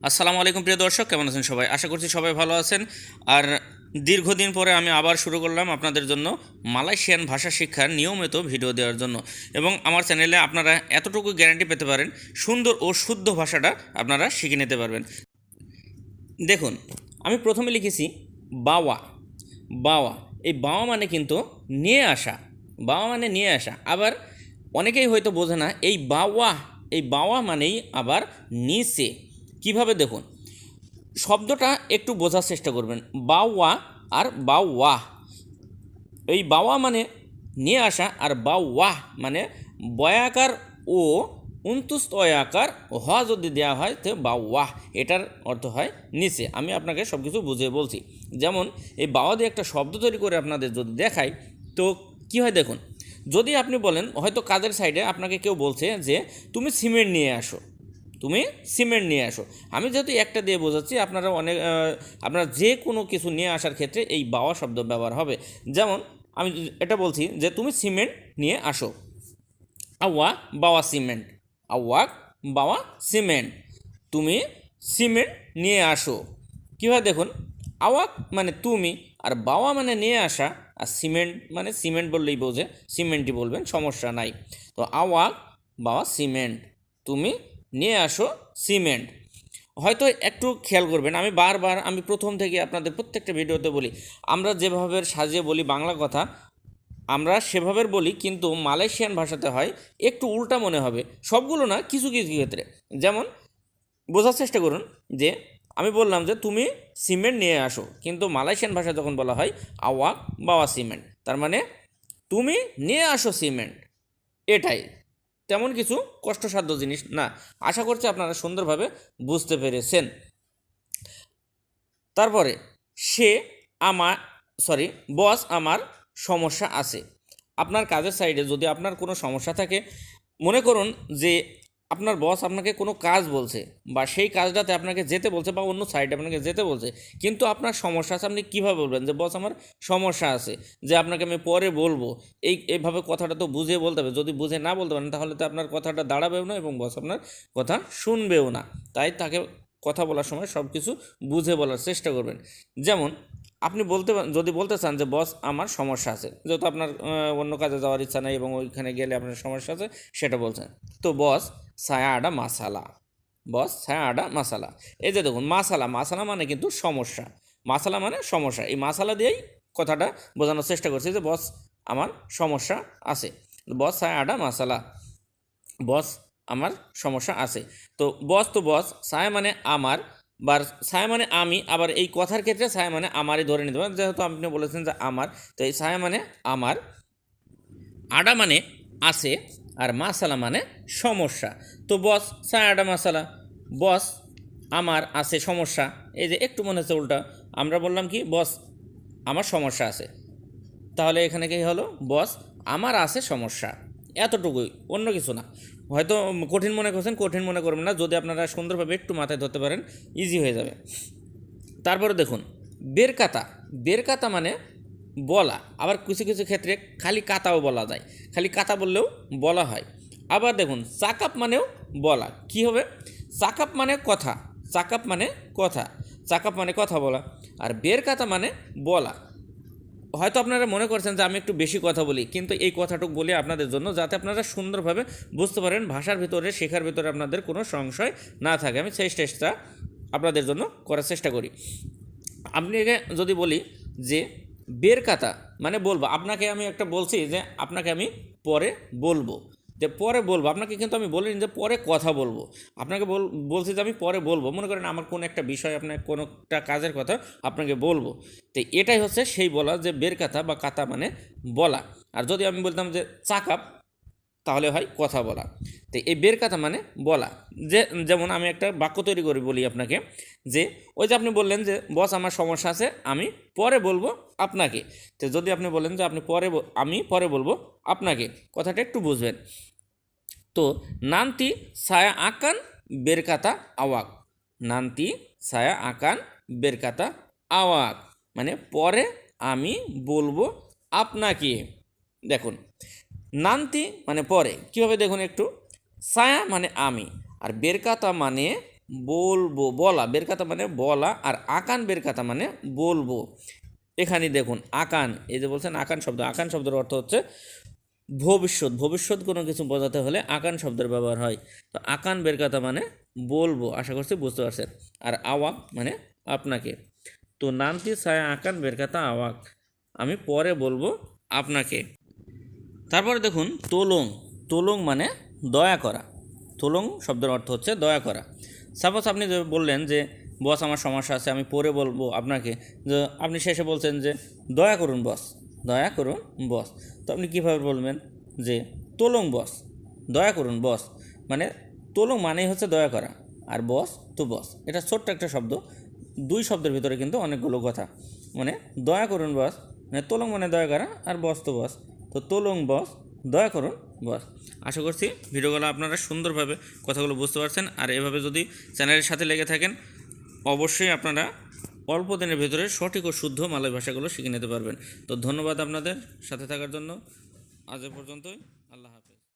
আসসালামু আলাইকুম প্রিয় দর্শক, কেমন আছেন সবাই? আশা করছি সবাই ভালো আছেন। আর দীর্ঘদিন পরে আমি আবার শুরু করলাম আপনাদের জন্য মালয়েশিয়ান ভাষা শিক্ষার নিয়মিত ভিডিও দেওয়ার জন্য। এবং আমার চ্যানেলে আপনারা এতটুকু গ্যারান্টি পেতে পারেন, সুন্দর ও শুদ্ধ ভাষাটা আপনারা শিখে নিতে পারবেন। দেখুন, আমি প্রথমে লিখেছি বাওয়া। বাওয়া, এই বাওয়া মানে কিন্তু নিয়ে আসা। বাওয়া মানে নিয়ে আসা। আবার অনেকেই হয়তো বোঝে না এই বাওয়া, এই বাওয়া মানেই আবার নিচে। কিভাবে দেখুন, শব্দটা একটু বোঝার চেষ্টা করবেন। বাওয়া আর বাওয়া, এই বাওয়া মানে নিয়ে আসা, আর বাওয়াহ মানে বয়াকার ও অন্তুস্তয়াকার হ যদি দেওয়া হয় তো বাওয়াহ, এটার অর্থ হয় নিচে। আমি আপনাকে সব কিছু বুঝিয়ে বলছি। যেমন এই বাওয়া দিয়ে একটা শব্দ তৈরি করে আপনাদের যদি দেখাই তো কি হয় দেখুন। যদি আপনি বলেন, হয়তো কাজের সাইডে আপনাকে কেউ বলছে যে তুমি সিমেন্ট নিয়ে আসো, তুমি সিমেন্ট নিয়ে আসো। আমি যেহেতু একটা দিয়ে বোঝাচ্ছি, আপনারা আপনারা যে কোনো কিছু নিয়ে আসার ক্ষেত্রে এই বাওয়া শব্দ ব্যবহার হবে। যেমন আমি এটা বলছি যে তুমি সিমেন্ট নিয়ে আসো, আওয়া বাওয়া সিমেন্ট, আওয়া বাওয়া সিমেন্ট, তুমি সিমেন্ট নিয়ে আসো। কীভাবে দেখুন, আওয়াক মানে তুমি, আর বাওয়া মানে নিয়ে আসা, আর সিমেন্ট মানে সিমেন্ট বললেই বোঝে, সিমেন্টই বলবেন, সমস্যা নাই। তো আওয়াক বাওয়া সিমেন্ট, তুমি নিয়ে আসো সিমেন্ট। হয়তো একটু খেয়াল করবেন, আমি বারবার আমি প্রথম থেকে আপনাদের প্রত্যেকটা ভিডিওতে বলি, আমরা যেভাবে সাজিয়ে বলি বাংলা কথা আমরা সেভাবে বলি, কিন্তু মালয়েশিয়ান ভাষাতে হয় একটু উল্টা মনে হবে। সবগুলো না, কিছু কিছু ক্ষেত্রে। যেমন বোঝার চেষ্টা করুন যে আমি বললাম যে তুমি সিমেন্ট নিয়ে আসো, কিন্তু মালয়েশিয়ান ভাষা যখন বলা হয় আওয়াক বাওয়া সিমেন্ট, তার মানে তুমি নিয়ে আসো সিমেন্ট। এটাই, তেমন কিছু কষ্টসাধ্য জিনিস না। আশা করছি আপনারা সুন্দরভাবে বুঝতে পেরেছেন। তারপরে সে আমার, সরি, বস আমার সমস্যা আছে। আপনার কাজের সাইডে যদি আপনার কোনো সমস্যা থাকে, মনে করুন যে আপনার বস আপনাকে কোনো কাজ বলছে, বা সেই কাজটাতে আপনাকে যেতে বলছে, বা অন্য সাইডে আপনাকে যেতে বলছে, কিন্তু আপনার সমস্যা আছে। আপনি কীভাবে বলবেন যে বস আমার সমস্যা আছে, যে আপনাকে আমি পরে বলবো, এইভাবে কথাটা তো বুঝিয়ে বলতে হবে। যদি বুঝে না বলতে পারেন তাহলে তো আপনার কথাটা দাঁড়াবেও না, এবং বস আপনার কথা শুনবেও না। তাই তাকে কথা বলার সময় সব কিছু বুঝে বলার চেষ্টা করবেন। যেমন আপনি যদি বলতে চান যে বস আমার সমস্যা আছে, যেহেতু আপনার অন্য কাজে যাওয়ার ইচ্ছা নেই এবং ওইখানে গেলে আপনার সমস্যা আছে সেটা বলছেন, তো বস ছায়া আডা মাসালা, বস ছায়া আডা মাসালা। এই যে দেখুন, মাসালা, মাসালা মানে কিন্তু সমস্যা, মাসালা মানে সমস্যা। এই মাসালা দিয়েই কথাটা বোঝানোর চেষ্টা করছি যে বস আমার সমস্যা আছে। বস ছায়া আডা মাসালা, বস আমার সমস্যা আছে। তো বস, তো বস ছায়া মানে আমার, বা ছায়া মানে আমি। আবার এই কথার ক্ষেত্রে ছায়া মানে আমারই ধরে নিতে পারেন, যেহেতু আপনি বলেছেন যে আমার, তো এই ছায়া মানে আমার, আডা মানে আছে, আর মাসালা মানে সমস্যা। তো বস ছায়া আডা মাসালা, বস আমার আছে সমস্যা। এই যে একটু মনে হচ্ছে উল্টা, আমরা বললাম কি বস আমার সমস্যা আছে, তাহলে এখানে কি হলো, বস আমার আছে সমস্যা। এতটুকুই, অন্য কিছু না। হয়তো কঠিন মনে করছেন, কঠিন মনে করবেন না। যদি আপনারা সুন্দরভাবে একটু মাথায় ধরতে পারেন, ইজি হয়ে যাবে। তারপরে দেখুন বেরকাতা, বেরকাতা মানে বলা। আবার কিছু কিছু ক্ষেত্রে খালি কাতাও বলা যায়, খালি কাতা বললেও বলা হয়। আবার দেখুন চাকাপ মানেও বলা। কি হবে, চাকাপ মানে কথা, চাকাপ মানে কথা, চাকাপ মানে কথা বলা। আর বেরকাতা মানে বলা। হয়তো আপনারা মনে করছেন যে আমি একটু বেশি কথা বলি, কিন্তু এই কথাটুকু বলি আপনাদের জন্য, যাতে আপনারা সুন্দরভাবে বুঝতে পারেন, ভাষার ভিতরে শেখার ভিতরে আপনাদের কোনো সংশয় না থাকে। আমি সেই চেষ্টা আপনাদের জন্য করার চেষ্টা করি। আপনাকে যদি বলি যে বের কাতা মানে বলবো, আপনাকে আমি একটা বলছি যে আপনাকে আমি পরে বলবো, যে পরে বলবো, আপনাকে কিন্তু আমি বলিনি যে পরে কথা বলবো। আপনাকে বলছি যে আমি পরে বলবো। মনে করেন আমার কোনো একটা বিষয়, আপনার কোনো একটা কাজের কথা আপনাকে বলবো, তো এটাই হচ্ছে সেই বলা, যে বের কাতা বা কাতা মানে বলা। আর যদি আমি বলতাম যে চাকাপ, তাহলে হয় কথা বলা। তো এই বের কথা মানে বলা। যেমন আমি একটা বাক্য তৈরি করে বলি আপনাকে, যে ওই যে আপনি বললেন যে বস আমার সমস্যা আছে, আমি পরে বলবো আপনাকে। তো যদি আপনি বলেন যে আমি পরে বলবো আপনাকে, কথাটা একটু বুঝবেন। তো নান্তি ছায়া আকান বেরকাতা আওয়াক, নান্তি ছায়া আকান বেরকাতা আওয়াক মানে পরে আমি বলবো আপনাকে। দেখুন নান্তি মানে পরে, কীভাবে দেখুন একটু, ছায়া মানে আমি, আর বেরকাতা মানে বলবো, বলা বের কথা মানে বলা, আর আকান বের কথা মানে বলবো। এখানে দেখুন আকান, এই যে বলছেন আকান শব্দ, আকান শব্দের অর্থ হচ্ছে ভবিষ্যৎ। ভবিষ্যৎ কোনো কিছু বোঝাতে হলে আকান শব্দের ব্যবহার হয়। তো আকান বের কথা মানে বলবো, আশা করছি বুঝতে পারছেন। আর আওয়াক মানে আপনাকে। তো নান্তি ছায়া আকান বের কথা আওয়াক, আমি পরে বলবো আপনাকে। তারপরে দেখুন তোলং, তোলং মানে দয়া করা। তোলং শব্দের অর্থ হচ্ছে দয়া করা। সাপোজ আপনি যে বললেন যে বস আমার সমস্যা আছে, আমি পরে বলবো আপনাকে, যে আপনি শেষে বলছেন যে দয়া করুন বস, দয়া করুন বস। তো আপনি কীভাবে বলবেন যে তোলং বস, দয়া করুন বস। মানে তোলং মানেই হচ্ছে দয়া করা, আর বস তো বস, এটা ছোট্ট একটা শব্দ। দুই শব্দের ভিতরে কিন্তু অনেকগুলো কথা। মানে দয়া করুন বস মানে তোলং মানে দয়া করা, আর বস তো বস, তো তোলং বস, দয়া করুন বস। আশা করছি ভিডিওগুলো আপনারা সুন্দরভাবে কথাগুলো বুঝতে পারছেন। আর এভাবে যদি চ্যানেলের সাথে লেগে থাকেন, অবশ্যই আপনারা অল্প দিনের ভিতরে সঠিক ও শুদ্ধ মালয় ভাষাগুলো শিখে নিতে পারবেন। তো ধন্যবাদ আপনাদের সাথে থাকার জন্য। আজ এ পর্যন্তই।